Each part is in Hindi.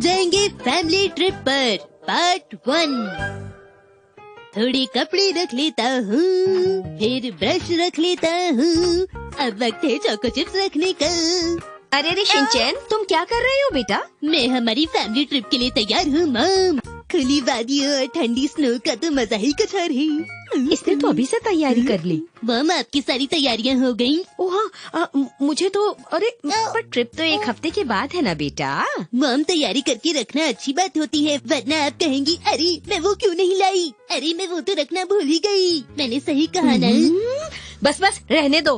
जाएंगे फैमिली ट्रिप पर पार्ट 1। थोड़े कपड़े रख लेता हूँ, फिर ब्रश रख लेता हूँ, अब वक्त है चोको चिप्स रखने का। अरे शिनचैन, तुम क्या कर रहे हो बेटा? मैं हमारी फैमिली ट्रिप के लिए तैयार हूँ मम। खुली वादियों और ठंडी स्नो का तो मजा ही कुछ और है। इसने तो अभी से तैयारी कर ली। मम, आपकी सारी तैयारियाँ हो गयी? ओह हाँ, मुझे तो पर ट्रिप तो 1 हफ्ते के बाद है ना बेटा। मम, तैयारी करके रखना अच्छी बात होती है, वरना आप कहेंगी अरे मैं वो क्यों नहीं लाई, अरे मैं वो तो रखना भूल ही गई। मैंने सही कहा ना? बस रहने दो।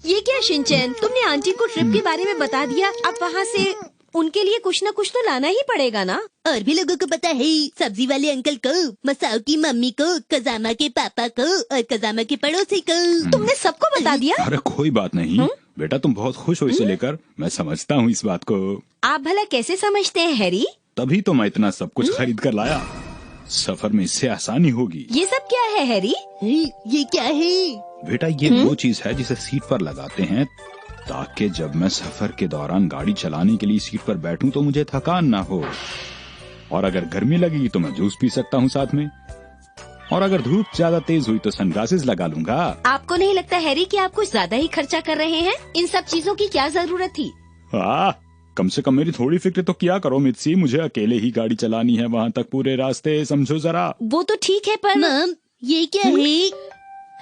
ये क्या शिनचैन, तुमने आंटी को ट्रिप के बारे में बता दिया, अब वहाँ से उनके लिए कुछ न कुछ तो लाना ही पड़ेगा ना। और भी लोगों को पता है, सब्जी वाले अंकल को, मसाओ की मम्मी को, कजामा के पापा को और कजामा के पड़ोसी को। तुमने सबको बता दिया? अरे कोई बात नहीं बेटा, तुम बहुत खुश हो इसे लेकर, मैं समझता हूँ इस बात को। आप भला कैसे समझते हैं हैरी? तभी तो मैं इतना सब कुछ खरीद कर लाया, सफर में इससे आसानी होगी। ये सब क्या है हैरी? ये क्या है बेटा? ये वो चीज है जिसे सीट पर लगाते हैं ताकि जब मैं सफर के दौरान गाड़ी चलाने के लिए सीट पर बैठूं तो मुझे थकान ना हो। और अगर गर्मी लगेगी तो मैं जूस पी सकता हूँ साथ में, और अगर धूप ज्यादा तेज हुई तो सनग्लासेस लगा लूंगा। आपको नहीं लगता हैरी कि आप कुछ ज्यादा ही खर्चा कर रहे हैं? इन सब चीजों की क्या जरूरत थी? कम से कम मेरी थोड़ी फिक्र तो किया करो मित्सी, मुझे अकेले ही गाड़ी चलानी है वहाँ तक पूरे रास्ते, समझो जरा। वो तो ठीक है पर मम, ये क्या है?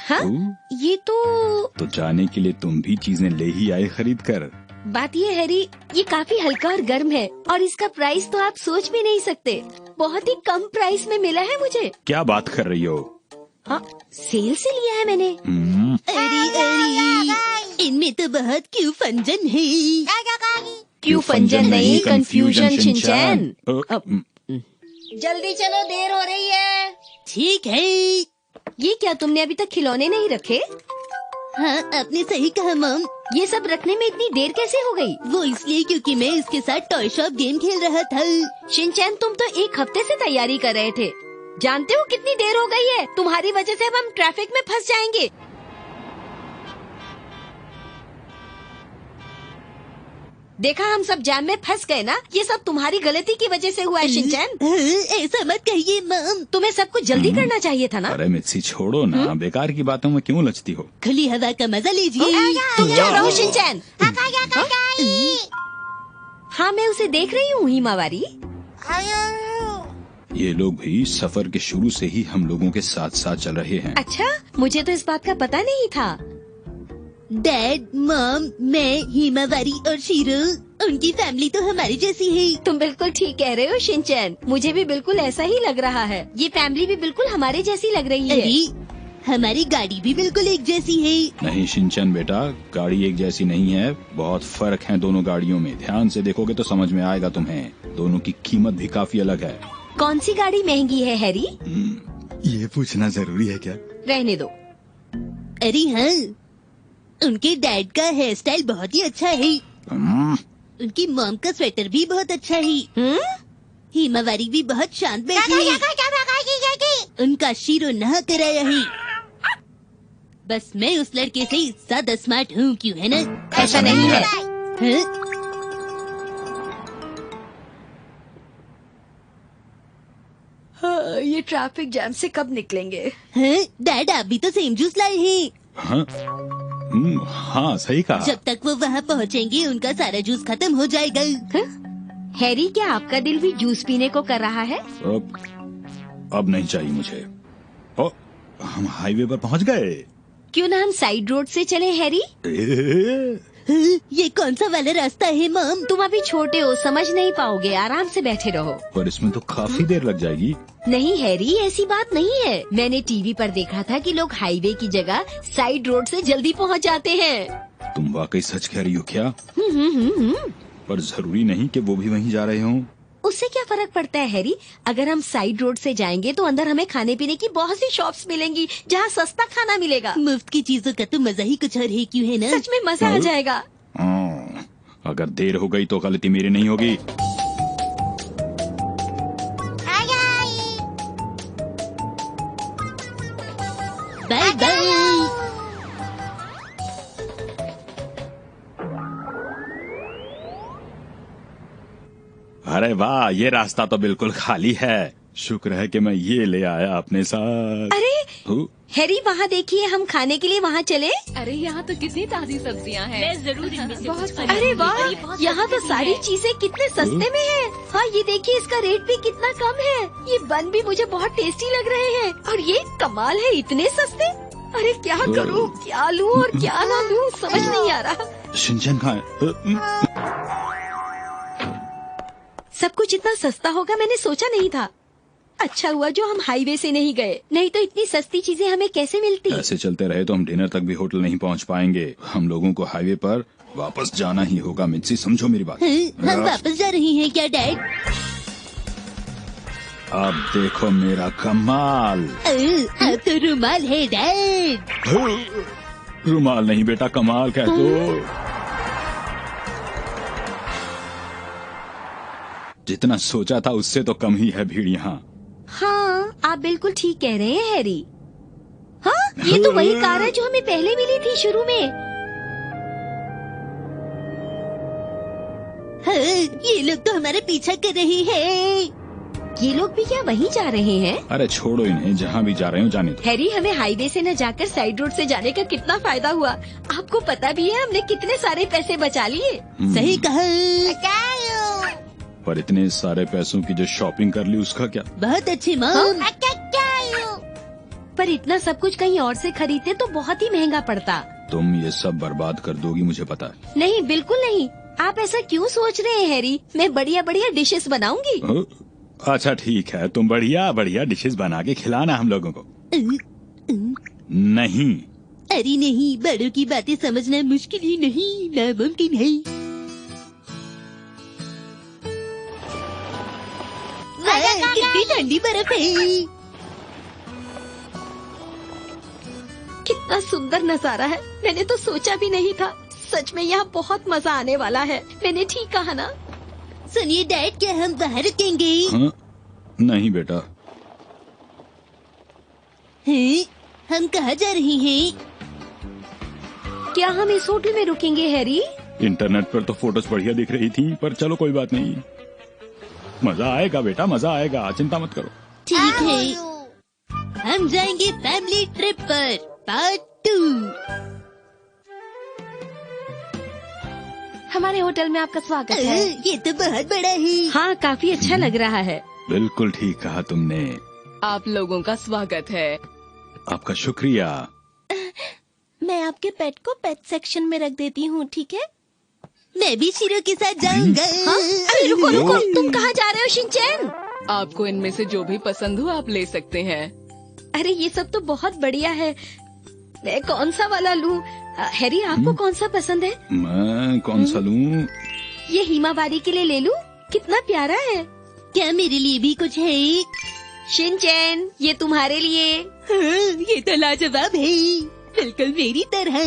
हाँ, ये तो जाने के लिए तुम भी चीजें ले ही आए खरीद कर। बात ये हैरी, ये काफी हल्का और गर्म है और इसका प्राइस तो आप सोच भी नहीं सकते। बहुत ही कम प्राइस में मिला है मुझे। क्या बात कर रही हो? हाँ, सेल से लिया है मैंने। अरे इनमें तो बहुत क्यों फंजन है। क्यों फंजन नहीं, कंफ्यूजन शिनचैन। जल्दी चलो, देर हो रही है। ठीक है। ये क्या, तुमने अभी तक खिलौने नहीं रखे? हाँ, आपने सही कहा मम। ये सब रखने में इतनी देर कैसे हो गई? वो इसलिए क्योंकि मैं इसके साथ टॉय शॉप गेम खेल रहा था। शिनचैन, तुम तो 1 हफ्ते से तैयारी कर रहे थे। जानते हो कितनी देर हो गई है? तुम्हारी वजह से अब हम ट्रैफिक में फंस जाएंगे। देखा, हम सब जाम में फंस गए ना। ये सब तुम्हारी गलती की वजह से हुआ है शिनचैन। ऐसा मत कहिए मम। तुम्हें सब कुछ जल्दी करना चाहिए था ना। अरे मित्सी छोड़ो ना, बेकार की बातों में क्यों लचती हो? खुली हवा का मजा लीजिए। तुम चुप रहो शिनचैन। हाँ, मैं उसे देख रही हूँ हिमावारी। ये लोग भी सफर के शुरू से ही हम लोगों के साथ साथ चल रहे हैं। अच्छा, मुझे तो इस बात का पता नहीं था। डैड, मॉम, मैं, हिमावारी और शीरू, उनकी फैमिली तो हमारी जैसी है। तुम बिल्कुल ठीक कह रहे हो शिनचैन, मुझे भी बिल्कुल ऐसा ही लग रहा है। ये फैमिली भी बिल्कुल हमारे जैसी लग रही है। अरे हमारी गाड़ी भी बिल्कुल एक जैसी है। नहीं शिनचैन बेटा, गाड़ी एक जैसी नहीं है, बहुत फर्क है दोनों गाड़ियों में। ध्यान से देखोगे तो समझ में आएगा तुम्हें। दोनों की कीमत भी काफी अलग है। कौन सी गाड़ी महंगी है हैरी? ये पूछना जरूरी है क्या? रहने दो। अरे हाँ, उनके डैड का हेयर स्टाइल बहुत ही अच्छा है। उनकी मॉम का स्वेटर भी बहुत अच्छा है। हिमावारी भी बहुत शांत बैठी है। उनका शीरो नहा कराया है। बस मैं उस लड़के से ज्यादा स्मार्ट हूँ, क्यों है ना? ऐसा नहीं है। हाँ, ये ट्रैफिक जैम से कब निकलेंगे? डैड, आप भी तो सेम जूस लाए हैं। हाँ, सही कहा। जब तक वो वहाँ पहुँचेंगे उनका सारा जूस खत्म हो जाएगा। हैरी, क्या आपका दिल भी जूस पीने को कर रहा है? अब नहीं चाहिए मुझे। हम हाईवे पर पहुँच गए। क्यों ना हम साइड रोड से चले हैरी? ये कौन सा वाला रास्ता है मॉम? तुम अभी छोटे हो, समझ नहीं पाओगे, आराम से बैठे रहो। पर इसमें तो काफी देर लग जाएगी। नहीं हैरी, ऐसी बात नहीं है। मैंने टीवी पर देखा था कि लोग हाईवे की जगह साइड रोड से जल्दी पहुंच जाते हैं। तुम वाकई सच कह रही हो क्या? पर जरूरी नहीं कि वो भी वहीं जा रहे हों। उससे क्या फर्क पड़ता है हैरी? अगर हम साइड रोड से जाएंगे तो अंदर हमें खाने पीने की बहुत सी शॉप्स मिलेंगी जहाँ सस्ता खाना मिलेगा। मुफ्त की चीजों का तो मजा ही कुछ और है, क्यों है ना? सच में मजा आ जाएगा। अगर देर हो गई तो गलती मेरी नहीं होगी। Bye bye. अरे वाह, ये रास्ता तो बिल्कुल खाली है। शुक्र है कि मैं ये ले आया अपने साथ। अरे हु? हैरी, वहाँ देखिए, हम खाने के लिए वहाँ चले। अरे यहाँ तो कितनी ताजी सब्जियाँ हैं। मैं जरूर इनमें से बहुत कुछ सारी- अरे खरीदूंगी। वाह, और ये बहुत यहाँ तो सस्ते भी सारी हैं। चीजें कितने सस्ते में है। हाँ, ये देखिए, इसका रेट भी कितना कम है। ये बन भी मुझे बहुत टेस्टी लग रहे हैं। और ये कमाल है, इतने सस्ते। अरे क्या करूँ, क्या लूँ और क्या ना लूँ, समझ नहीं आ रहा। शिनचैन कहाँ है? सब कुछ इतना सस्ता होगा मैंने सोचा नहीं था। अच्छा हुआ जो हम हाईवे से नहीं गए, नहीं तो इतनी सस्ती चीजें हमें कैसे मिलती। ऐसे चलते रहे तो हम डिनर तक भी होटल नहीं पहुंच पाएंगे। हम लोगों को हाईवे पर वापस जाना ही होगा। मित्सी, समझो मेरी बात। हम वापस जा रहे हैं क्या डैड? अब देखो मेरा कमाल। अब तो रुमाल है डैड। रुमाल नहीं बेटा, कमाल कह दो। जितना सोचा था उससे तो कम ही है भीड़ यहाँ। हाँ, आप बिल्कुल ठीक कह रहे हैं हैरी। हाँ, ये तो वही कार है जो हमें पहले मिली थी शुरू में। हाँ, ये लोग तो हमारा पीछा कर रहे हैं। ये लोग भी क्या वहीं जा रहे हैं? अरे छोड़ो इन्हें, जहाँ भी जा रहे हो जाने दो। हैरी, हमें हाईवे से न जाकर साइड रोड से जाने का कितना फायदा हुआ। आपको पता भी है हमने कितने सारे पैसे बचा लिए। सही कहा। पर इतने सारे पैसों की जो शॉपिंग कर ली उसका क्या? बहुत अच्छे मॉम। पर इतना सब कुछ कहीं और से खरीदते तो बहुत ही महंगा पड़ता। तुम ये सब बर्बाद कर दोगी मुझे पता है। नहीं, बिल्कुल नहीं। आप ऐसा क्यों सोच रहे हैं हैरी? मैं बढ़िया बढ़िया डिशेस बनाऊंगी। अच्छा ठीक है, तुम बढ़िया बढ़िया डिशेस बना के खिलाना हम लोगों को। नहीं। अरे नहीं, बड़ों की बातें समझना मुश्किल ही नहीं, नामुमकिन है। वाह, कितनी ठंडी बर्फ है। कितना सुंदर नजारा है, मैंने तो सोचा भी नहीं था। सच में यहाँ बहुत मजा आने वाला है। मैंने ठीक कहा ना? सुनिए डैड, क्या हम बाहर रुकेंगे? हाँ? नहीं बेटा। हैं? हम कहाँ जा रहे हैं? क्या हम इस होटल में रुकेंगे हैरी? इंटरनेट पर तो फोटोज बढ़िया दिख रही थी, पर चलो कोई बात नहीं। मजा आएगा बेटा, मजा आएगा, चिंता मत करो। ठीक है, हम जाएंगे फैमिली ट्रिप पर पार्ट 2। हमारे होटल में आपका स्वागत है। ये तो बहुत बड़ा है। हाँ, काफी अच्छा लग रहा है। बिल्कुल ठीक कहा तुमने। आप लोगों का स्वागत है। आपका शुक्रिया। मैं आपके पेट को पेट सेक्शन में रख देती हूँ, ठीक है? मैं भी शीरो के साथ जाऊंगा। अरे रुको रुको, तुम कहाँ जा रहे हो शिनचैन? आपको इनमें से जो भी पसंद हो आप ले सकते हैं। अरे ये सब तो बहुत बढ़िया है। मैं कौन सा वाला लूँ? हैरी, आपको कौन सा पसंद है? मैं कौन सा लूं? ये हिमावारी के लिए ले लूँ? कितना प्यारा है। क्या मेरे लिए भी कुछ है? शिनचैन, ये तुम्हारे लिए। हाँ, ये तो लाजवाब है, बिल्कुल मेरी तरह।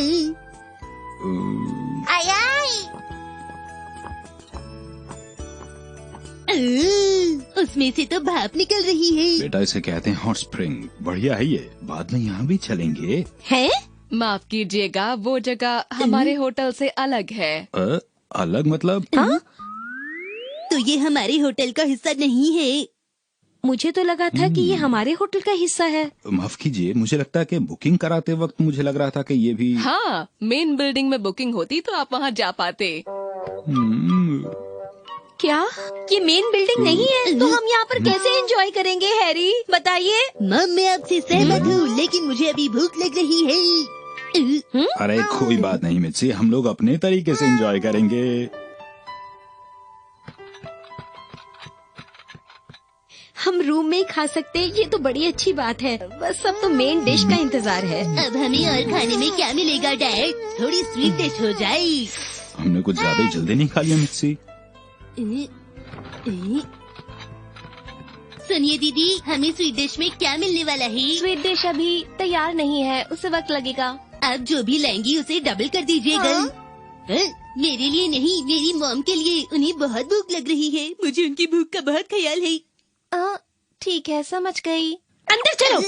उसमें से तो भाप निकल रही है। बेटा इसे कहते हैं हॉट स्प्रिंग। बढ़िया है ये, बाद में यहाँ भी चलेंगे। हैं? माफ कीजिएगा, वो जगह हमारे होटल से अलग है। अलग मतलब? हाँ? तो ये हमारे होटल का हिस्सा नहीं है। मुझे तो लगा था कि ये हमारे होटल का हिस्सा है। माफ कीजिए, मुझे लगता है कि बुकिंग कराते वक्त मुझे लग रहा था कि ये भी। हाँ, मेन बिल्डिंग में बुकिंग होती तो आप वहाँ जा पाते। क्या ये मेन बिल्डिंग नहीं है? तो हम यहाँ पर कैसे एंजॉय करेंगे हैरी, बताइए? मम, मैं आपसे सहमत हूँ, लेकिन मुझे अभी भूख लग रही है। अरे कोई बात नहीं मित्सी, हम लोग अपने तरीके से एंजॉय करेंगे। हम रूम में ही खा सकते हैं, ये तो बड़ी अच्छी बात है। बस अब तो मेन डिश का इंतजार है। अब हमें और खाने में क्या मिलेगा डैड? थोड़ी स्वीट डिश हो जाए। हमने कुछ ज्यादा ही जल्दी नहीं खा लिया मित्सी। सुनिए दीदी, हमें स्वीट डिश में क्या मिलने वाला है? स्वीट डिश अभी तैयार नहीं है, उसे वक्त लगेगा। आप जो भी लाएंगी उसे डबल कर दीजिएगा। मेरे लिए नहीं, मेरी मॉम के लिए। उन्हें बहुत भूख लग रही है, मुझे उनकी भूख का बहुत ख्याल है। ठीक है, समझ गई। अंदर चलो।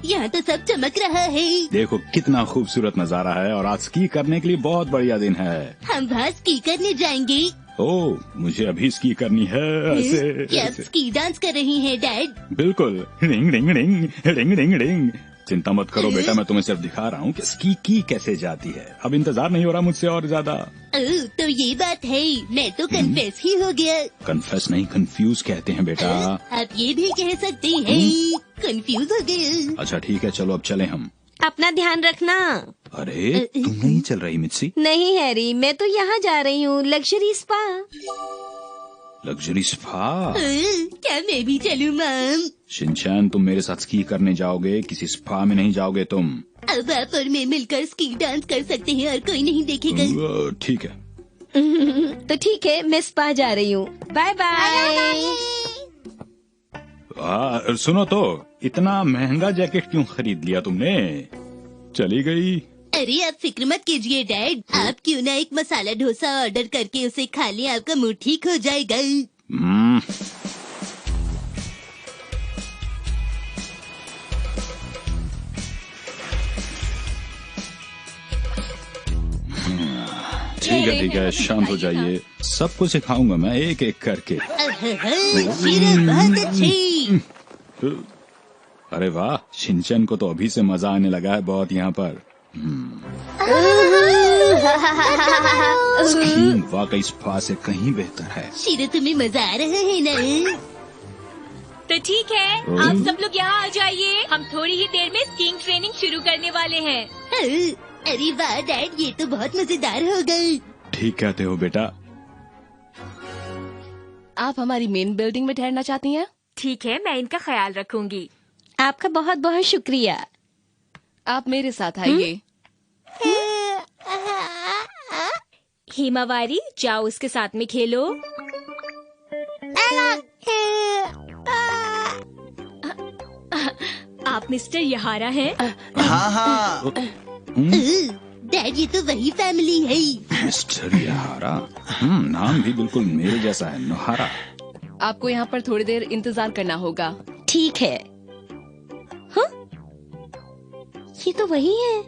यहाँ तो सब चमक रहा है। देखो कितना खूबसूरत नजारा है और आज स्की करने के लिए बहुत बढ़िया दिन है। हम वहाँ स्की करने जाएंगे। ओह, मुझे अभी स्की करनी है। ऐसे क्या आप स्की डांस कर रही हैं डैड? बिल्कुल। Ring ring ring ring ring ring. चिंता मत करो बेटा, मैं तुम्हें सिर्फ दिखा रहा हूँ कि स्की की कैसे जाती है। अब इंतजार नहीं हो रहा मुझसे और ज्यादा। तो ये बात है, मैं तो कन्फेस ही हो गया। कन्फेस नहीं, कंफ्यूज कहते हैं बेटा। आप ये भी कह सकते हैं, कंफ्यूज हो गए। अच्छा ठीक है, चलो अब चले हम। अपना ध्यान रखना। अरे तुम नहीं चल रही मित्सी? नहीं हैरी, मैं तो यहाँ जा रही हूँ, लग्जरी स्पा। Luxury spa? क्या मैं भी चलूँ मॉम? शिनचैन, तुम मेरे साथ स्की करने जाओगे, किसी स्पा में नहीं जाओगे तुम। अब आप और मैं मिलकर स्की डांस कर सकते हैं और कोई नहीं देखेगा। ठीक है। तो ठीक है, मैं स्पा जा रही हूँ। Bye bye. सुनो तो, इतना महंगा जैकेट क्यों खरीद लिया तुमने? चली गई। अरे आप फिक्र मत कीजिए डैड, आप क्यों ना एक मसाला डोसा ऑर्डर करके उसे खा लें, आपका मूड ठीक हो जाएगा। ठीक है, शांत हो जाइए। सबको सिखाऊंगा मैं एक एक करके। बहुत अच्छी। अरे वाह, शिनचैन को तो अभी से मजा आने लगा है बहुत यहाँ पर। स्कीइंग वाकई स्पा से कहीं बेहतर है। शीरो, तुम्हें मजा आ रहा है ना? तो ठीक है, आप सब लोग यहाँ आ जाइए। हम थोड़ी ही देर में स्कीइंग ट्रेनिंग शुरू करने वाले हैं। अरे वाह डैड, ये तो बहुत मजेदार होगा। ठीक कहते हो बेटा। आप हमारी मेन बिल्डिंग में ठहरना चाहती हैं? ठीक है, मैं इनका ख्याल रखूंगी। आपका बहुत बहुत शुक्रिया। आप मेरे साथ आइए। हिमावारी, जाओ उसके साथ में खेलो। आप मिस्टर यहारा हैं? हाँ। डैड, ये तो वही फैमिली है। मिस्टर यहारा? नाम भी बिल्कुल मेरे जैसा है, नोहारा। आपको यहाँ पर थोड़ी देर इंतजार करना होगा। ठीक है। हाँ? ये तो वही है।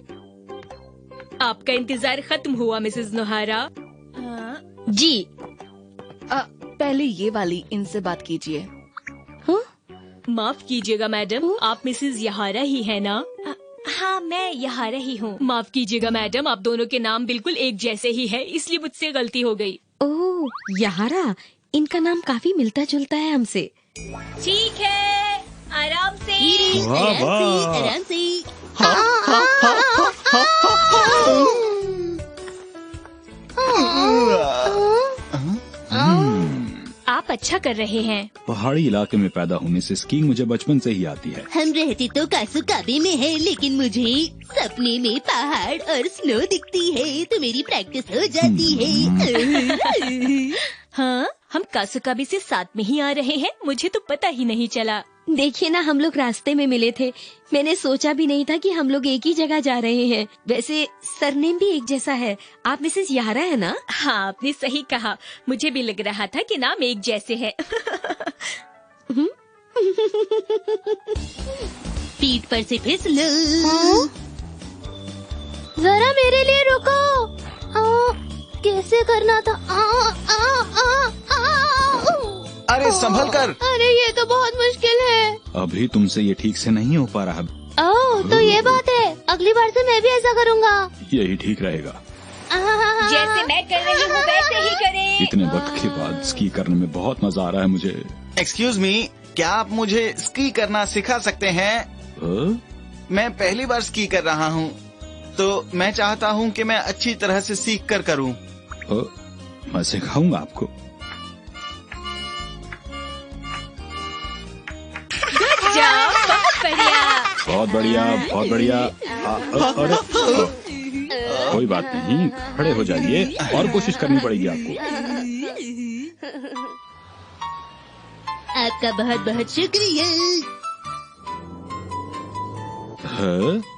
आपका इंतजार खत्म हुआ मिसेस नोहारा। जी। पहले ये वाली इनसे बात कीजिए। हाँ? माफ कीजिएगा मैडम, आप मिसेस यहारा ही है ना? हाँ, मैं यहारा ही हूँ। माफ कीजिएगा मैडम, आप दोनों के नाम बिल्कुल एक जैसे ही है, इसलिए मुझसे गलती हो गई। ओह, यहारा, इनका नाम काफी मिलता जुलता है हमसे। ठीक है, आराम से। आराम से। आप अच्छा कर रहे हैं। पहाड़ी इलाके में पैदा होने से स्कीइंग मुझे बचपन से ही आती है। हम रहते तो कासुकाबे में है, लेकिन मुझे सपने में पहाड़ और स्नो दिखती है, तो मेरी प्रैक्टिस हो जाती है। हाँ, हम कासुकाबे से साथ में ही आ रहे हैं, मुझे तो पता ही नहीं चला। देखिए ना, हम लोग रास्ते में मिले थे। मैंने सोचा भी नहीं था कि हम लोग एक ही जगह जा रहे हैं। वैसे सरनेम भी एक जैसा है। आप मिसेस यहारा है ना? हाँ, आपने सही कहा, मुझे भी लग रहा था कि नाम एक जैसे है। पीठ पर से फिसलो। जरा मेरे लिए रुको। कैसे करना था? अरे संभल कर। अरे ये तो बहुत मुश्किल है। अभी तुमसे ये ठीक से नहीं हो पा रहा। ओह, तो ये बात है। अगली बार से मैं भी ऐसा करूँगा। यही ठीक रहेगा। जैसे मैं कर रही हूँ वैसे ही करें। इतने वक्त के बाद स्की करने में बहुत मजा आ रहा है मुझे। एक्सक्यूज मी, क्या आप मुझे स्की करना सिखा सकते हैं? मैं पहली बार स्की कर रहा हूँ, तो मैं चाहता हूँ कि मैं अच्छी तरह से सीख कर करूँ। मैं सिखाऊंगा आपको। बहुत बढ़िया, बहुत बढ़िया। अरे कोई बात नहीं, खड़े हो जाइए और कोशिश करनी पड़ेगी आपको। आपका बहुत बहुत शुक्रिया।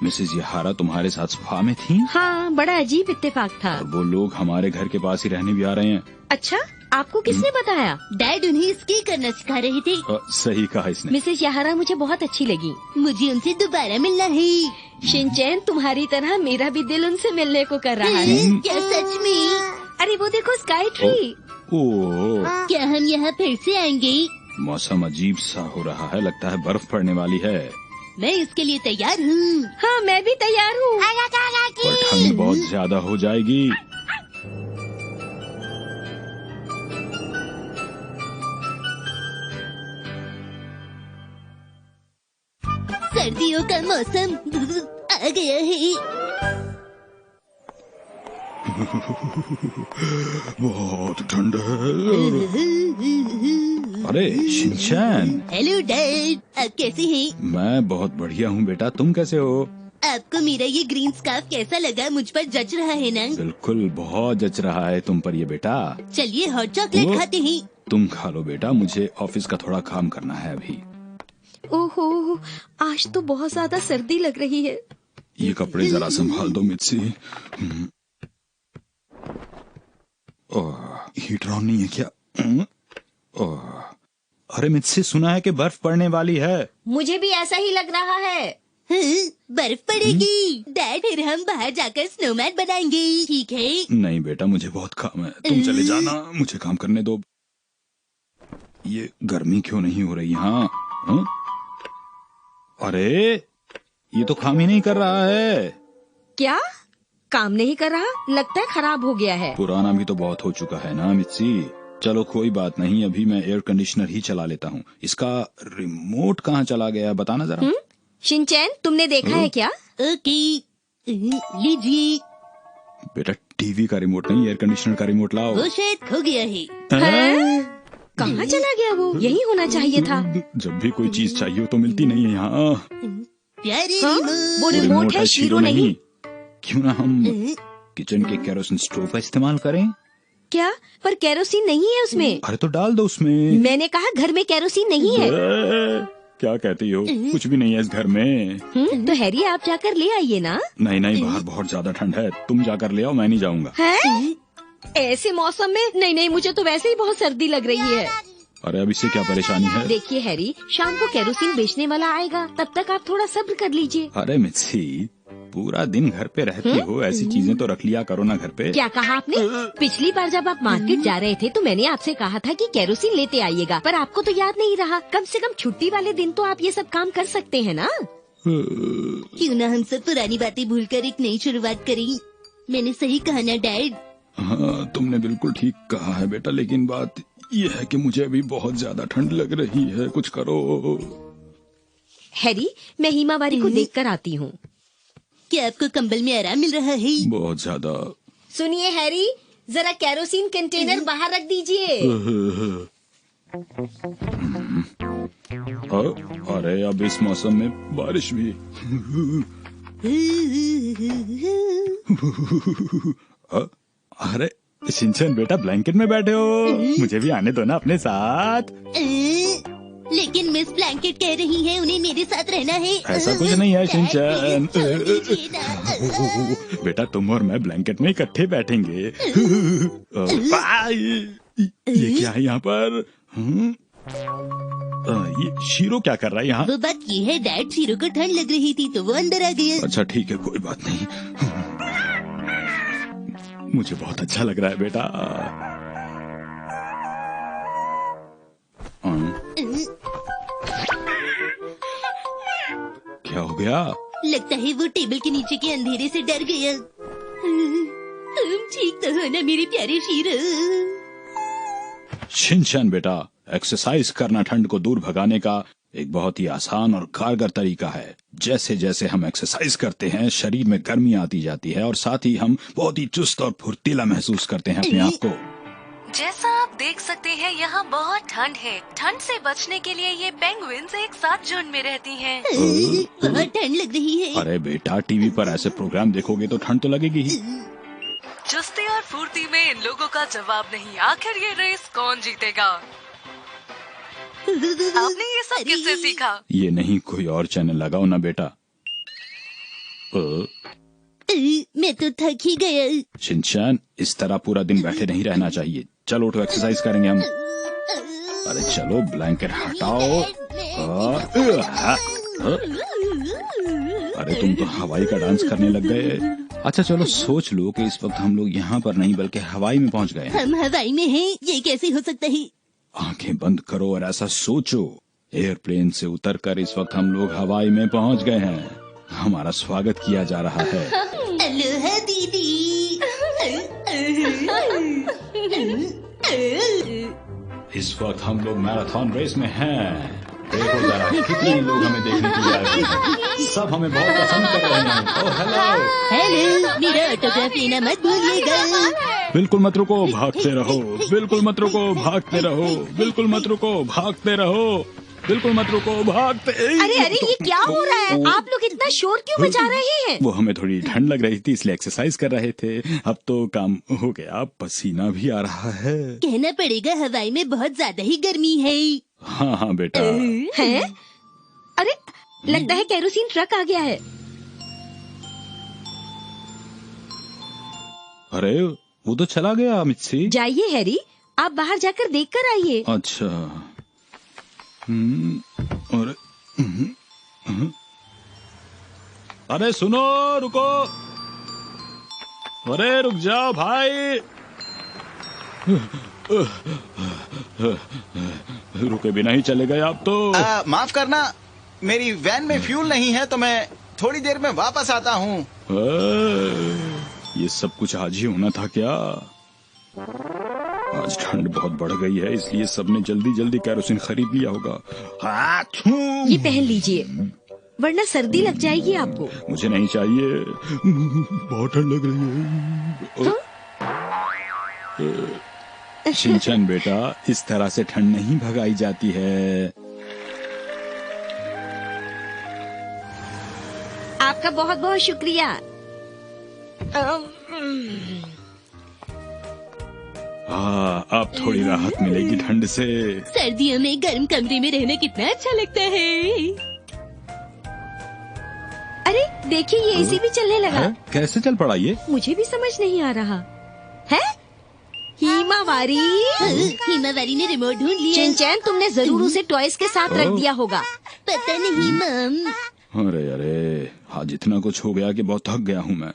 मिसेज यहारा तुम्हारे साथ स्पा में थी? हाँ, बड़ा अजीब इत्तेफाक था। और वो लोग हमारे घर के पास ही रहने भी आ रहे हैं। अच्छा, आपको किसने बताया? डैड उन्हें स्की करना सिखा रहे थे। सही कहा इसने। मिसेस यहारा मुझे बहुत अच्छी लगी। मुझे उनसे दोबारा मिलना है। शिनचैन, तुम्हारी तरह मेरा भी दिल उनसे मिलने को कर रहा है। क्या सच में? अरे वो देखो, स्काई ट्री। ओह, क्या हम यहाँ फिर से आएंगे? मौसम अजीब सा हो रहा है, लगता है बर्फ पड़ने वाली है। मैं इसके लिए तैयार हूँ। हाँ, मैं भी तैयार हूँ। पर ठंड बहुत ज्यादा हो जाएगी। सर्दियों का मौसम आ गया है। बहुत ठंड है। अरे शिनचैन। हेलो डैड, आप कैसे हैं? मैं बहुत बढ़िया हूँ बेटा, तुम कैसे हो? आपको मेरा ये ग्रीन स्कार्फ कैसा लगा? मुझ पर जच रहा है ना? बिल्कुल, बहुत जच रहा है तुम पर ये बेटा। चलिए हॉट चॉकलेट खाते हैं। तुम खा लो बेटा, मुझे ऑफिस का थोड़ा काम करना है अभी। ओहो, आज तो बहुत ज्यादा सर्दी लग रही है। ये कपड़े जरा संभाल दो मित्सी। हीटर ऑन नहीं है क्या? अरे मित्सी, सुना है कि बर्फ पड़ने वाली है। मुझे भी ऐसा ही लग रहा है। बर्फ पड़ेगी। डैड, फिर हम बाहर जाकर स्नोमैन बनाएंगे, ठीक है? नहीं बेटा, मुझे बहुत काम है, तुम चले जाना, मुझे काम करने दो। ये गर्मी क्यों नहीं हो रही यहाँ? अरे ये तो काम ही नहीं कर रहा है। क्या काम नहीं कर रहा? लगता है खराब हो गया है। पुराना भी तो बहुत हो चुका है ना मित्सी। चलो कोई बात नहीं, अभी मैं एयर कंडीशनर ही चला लेता हूँ। इसका रिमोट कहाँ चला गया, बताना जरा। शिनचैन, तुमने देखा है क्या? ओके, लीजिए। बेटा टीवी का रिमोट नहीं, एयर कंडीशनर का रिमोट लाओ। वो शायद खो गया है। कहाँ चला गया वो? यही होना चाहिए था। जब भी कोई चीज चाहिए तो मिलती नहीं है यहाँ। प्यारे हाँ? रिमोट। वो रिमोट है, शीरो नहीं। क्यों ना हम किचन के केरोसिन स्टोव का इस्तेमाल करें? क्या? पर केरोसिन नहीं है उसमें। अरे तो डाल दो उसमें। मैंने कहा घर में केरोसिन नहीं है। क्या कहती हो? कुछ भी नहीं है इस घर में। तो हैरी, आप जाकर ले आइए ना। नहीं नहीं, बाहर बहुत ज्यादा ठंड है, तुम जाकर ले आओ, मैं नहीं जाऊंगा। है? ऐसे मौसम में? नहीं नहीं, मुझे तो वैसे ही बहुत सर्दी लग रही है। अरे अब इससे क्या परेशानी है? देखिए हैरी, शाम को केरोसिन बेचने वाला आएगा, तब तक आप थोड़ा सब्र कर लीजिए। अरे मित्सी, पूरा दिन घर पे रहती हो, ऐसी चीजें तो रख लिया करो ना घर पे। क्या कहा आपने? पिछली बार जब आप मार्केट जा रहे थे तो मैंने आपसे कहा था कि केरोसिन लेते आइएगा, पर आपको तो याद नहीं रहा। कम से कम छुट्टी वाले दिन तो आप ये सब काम कर सकते हैं ना। क्यों ना हम सब पुरानी बातें भूलकर एक नई शुरुआत करें। मैंने सही कहा ना डैड? हाँ, तुमने बिल्कुल ठीक कहा है बेटा, लेकिन बात ये है कि मुझे अभी बहुत ज्यादा ठंड लग रही है, कुछ करो। हैरी, मैं हिमावारी को देखकर आती हूँ। क्या आपको कंबल में आराम मिल रहा है? बहुत ज्यादा। सुनिए हैरी, जरा केरोसिन कंटेनर बाहर रख दीजिए। अरे अब इस मौसम में बारिश भी। अरे शिनचैन बेटा, ब्लैंकेट में बैठे हो, मुझे भी आने दो ना अपने साथ। लेकिन मिस ब्लैंकेट कह रही है उन्हें मेरे साथ रहना है। ऐसा कुछ नहीं है शिनचैन। बेटा तुम और मैं ब्लैंकेट में इकट्ठे बैठेंगे। ये क्या है यहाँ पर? ये शीरो क्या कर रहा है यहाँ? वो बात ये है डैड, शीरो को ठंड लग रही थी तो वो अंदर आ गया। अच्छा ठीक है, कोई बात नहीं। मुझे बहुत अच्छा लग रहा है बेटा। क्या हो गया? लगता है वो टेबल के नीचे के अंधेरे से डर गया। तुम ठीक तो हो ना मेरे प्यारे शीरो? शिनचैन बेटा, एक्सरसाइज करना ठंड को दूर भगाने का एक बहुत ही आसान और कारगर तरीका है। जैसे जैसे हम एक्सरसाइज करते हैं, शरीर में गर्मी आती जाती है और साथ ही हम बहुत ही चुस्त और फुर्तीला महसूस करते हैं अपने आप को। जैसा आप देख सकते हैं, यहाँ बहुत ठंड है। ठंड से बचने के लिए ये पेंगुइन्स एक साथ झुंड में रहती हैं। बहुत ठंड लग रही है। अरे बेटा, टीवी पर ऐसे प्रोग्राम देखोगे तो ठंड तो लगेगी ही। चुस्ती और फुर्ती में इन लोगों का जवाब नहीं। आखिर ये रेस कौन जीतेगा? आपने ये सब किससे सीखा? ये नहीं, कोई और चैनल लगाओ ना बेटा। मैं तो थक ही गया। शिनचैन, इस तरह पूरा दिन बैठे नहीं रहना चाहिए। चलो उठो, एक्सरसाइज करेंगे हम। अरे चलो, ब्लैंकेट हटाओ। अरे तुम तो हवाई का डांस करने लग गए। अच्छा चलो, सोच लो कि इस वक्त हम लोग यहाँ पर नहीं बल्कि हवाई में पहुँच गए हैं। हम हवाई में हैं, ये कैसे हो सकता है? आंखें बंद करो और ऐसा सोचो, एयरप्लेन से उतरकर इस वक्त हम लोग हवाई में पहुँच गए हैं। हमारा स्वागत किया जा रहा है। अलोहा दीदी। इस वक्त हम लोग मैराथन रेस में हैं। देखो जरा कितने लोग हमें देखने के लिए आए हैं। सब हमें बहुत पसंद कर रहे हैं। ओह हेलो, मेरा ऑटोग्राफ लेना मत भूलिएगा। बिल्कुल मत रुको, भागते रहो। बिल्कुल मत रुको, भागते रहो। बिल्कुल मत रुको, भागते रहो। बिल्कुल मत रुको, भागते। अरे अरे, ये क्या हो रहा है? आप लोग इतना शोर क्यों मचा रहे हैं? वो हमें थोड़ी ठंड लग रही थी इसलिए एक्सरसाइज कर रहे थे। अब तो काम हो गया, पसीना भी आ रहा है। कहना पड़ेगा हवाई में बहुत ज्यादा ही गर्मी है। हाँ हाँ बेटा। है? अरे लगता है केरोसिन ट्रक आ गया है। अरे वो तो चला गया मिच्छी। जाइए हैरी, आप बाहर जाकर देख कर आइए। अच्छा। अरे अरे सुनो, रुको। अरे रुक जाओ भाई। रुके बिना ही चले गए आप तो। माफ करना, मेरी वैन में फ्यूल नहीं है तो मैं थोड़ी देर में वापस आता हूँ। ये सब कुछ आज ही होना था क्या? आज ठंड बहुत बढ़ गई है इसलिए सबने जल्दी जल्दी केरोसिन खरीद लिया होगा। ये पहन लीजिए, वरना सर्दी लग जाएगी आपको। मुझे नहीं चाहिए, बहुत ठंड लग रही है। शिनचैन बेटा, इस तरह से ठंड नहीं भगाई जाती है। आपका बहुत बहुत शुक्रिया। हाँ, अब थोड़ी राहत मिलेगी ठंड से। सर्दियों में गर्म कमरे में रहना कितना अच्छा लगता है। अरे देखिए, ये एसी भी चलने लगा। कैसे चल पड़ा ये? मुझे भी समझ नहीं आ रहा है। हिमावारी, हिमावारी ने रिमोट ढूंढ लिया। चिंचैन, तुमने जरूर उसे टॉयज के साथ रख दिया होगा। पता नहीं मम। अरे अरे, आज इतना कुछ हो गया कि बहुत थक गया हूँ मैं।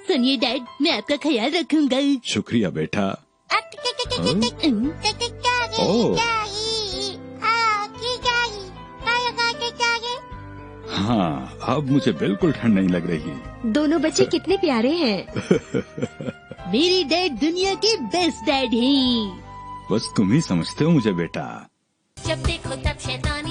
सुनिए डैड, मैं आपका ख्याल रखूंगा। शुक्रिया बेटा। ओह हाँ, अब मुझे बिल्कुल ठंड नहीं लग रही। दोनों बच्चे कितने प्यारे हैं। मेरे डैड दुनिया के बेस्ट डैड हैं। बस तुम ही समझते हो मुझे बेटा। जब देखो तब शैतान